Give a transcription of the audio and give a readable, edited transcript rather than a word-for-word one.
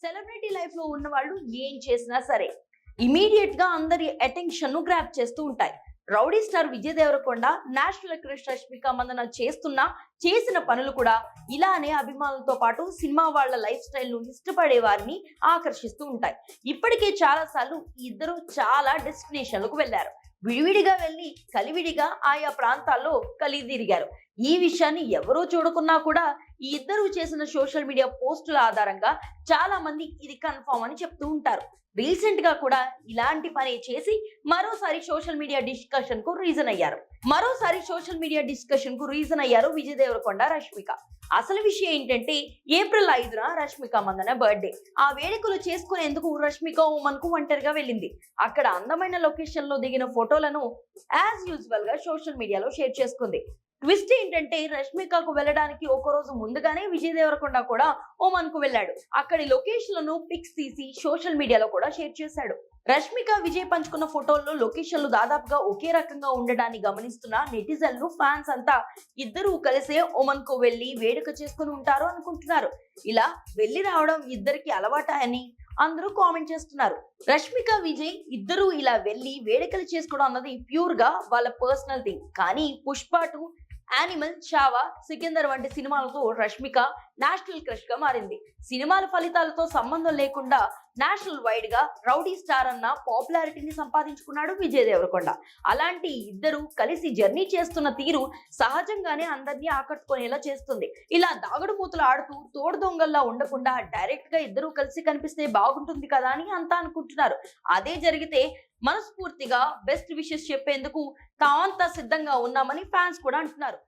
Celebrity life లో ఉన్న వాళ్ళు ఏం చేసినా సరే ఇమీడియట్ గా అందరి అటెన్షన్ ను గ్రాప్ చేస్తూ ఉంటాయి. Rowdy star Vijay Deverakonda, national crush Rashmika Mandanna చేసిన పనులు కూడా ఇలానే అభిమానులతో పాటు సినిమా వాళ్ళ లైఫ్ స్టైల్ ను ఇష్టపడే వారిని ఆకర్షిస్తూ ఉంటాయి. ఇప్పటికే చాలా సార్లు ఇద్దరు చాలా డెస్టినేషన్లకు వెళ్లారు. విడివిడిగా వెళ్లి కలివిడిగా ఆయా ప్రాంతాల్లో కలిదిరిగారు. ఈ విషయాన్ని ఎవరూ చూడకున్నా కూడా ఈ ఇద్దరు చేసిన సోషల్ మీడియా పోస్టుల ఆధారంగా చాలా మంది ఇది కన్ఫర్మ్ అని చెప్తూ ఉంటారు. రీసెంట్ గా కూడా ఇలాంటి పని చేసి మరోసారి సోషల్ మీడియా డిస్కషన్ కు రీజన్ అయ్యారు విజయ్ దేవరకొండ, రష్మిక. అసలు విషయం ఏంటంటే ఏప్రిల్ 5న రష్మిక మందన బర్త్డే. ఆ వేడుకలు చేసుకునేందుకు రష్మిక ఓమన్ కు ఒంటరిగా వెళ్ళింది. అక్కడ అందమైన లొకేషన్ లో దిగిన ఫోటోలను యాజ్ యూజువల్ గా సోషల్ మీడియాలో షేర్ చేసుకుంది. ట్విస్ట్ ఏంటంటే రష్మికకు వెళ్ళడానికి ఒక రోజు ముందుగానే విజయ్ దేవరకొండ కూడా ఓమన్ కు వెళ్ళాడు. అక్కడి లొకేషన్లను పిక్స్ తీసి సోషల్ మీడియాలో కూడా షేర్ చేశాడు. రష్మిక, విజయ్ పంచుకున్న ఫోటోల్లో లొకేషన్లు దాదాపుగా ఒకే రకంగా ఉండడాన్ని గమనిస్తున్న నెటిజన్లు, ఫ్యాన్స్ అంతా ఇద్దరూ కలిసే ఒమన్ కు వెళ్లి వేడుక చేసుకుని ఉంటారు అనుకుంటున్నారు. ఇలా వెళ్లి రావడం ఇద్దరికి అలవాట అని అందరూ కామెంట్ చేస్తున్నారు. రష్మిక, విజయ్ ఇద్దరూ ఇలా వెళ్లి వేడుకలు చేసుకోవడం అన్నది ప్యూర్ గా వాళ్ళ పర్సనల్ థింగ్. కానీ పుష్ప 2, యానిమల్, చావా, సికిందర్ వంటి సినిమాలతో రష్మిక నేషనల్ క్రష్ గా మారింది. సినిమాల ఫలితాలతో సంబంధం లేకుండా నేషనల్ వైడ్ గా రౌడీ స్టార్ అన్న పాపులారిటీని సంపాదించుకున్నాడు విజయ్ దేవరకొండ. అలాంటి ఇద్దరు కలిసి జర్నీ చేస్తున్న తీరు సహజంగానే అందరినీ ఆకట్టుకునేలా చేస్తుంది. ఇలా దాగుడు మూతలు ఆడుతూ తోడు దొంగల్లా ఉండకుండా డైరెక్ట్ గా ఇద్దరు కలిసి కనిపిస్తే బాగుంటుంది కదా అని అంతా అనుకుంటున్నారు. అదే జరిగితే మనస్ఫూర్తిగా బెస్ట్ విషెస్ చెప్పేందుకు తామంతా సిద్ధంగా ఉన్నామని ఫ్యాన్స్ కూడా అంటున్నారు.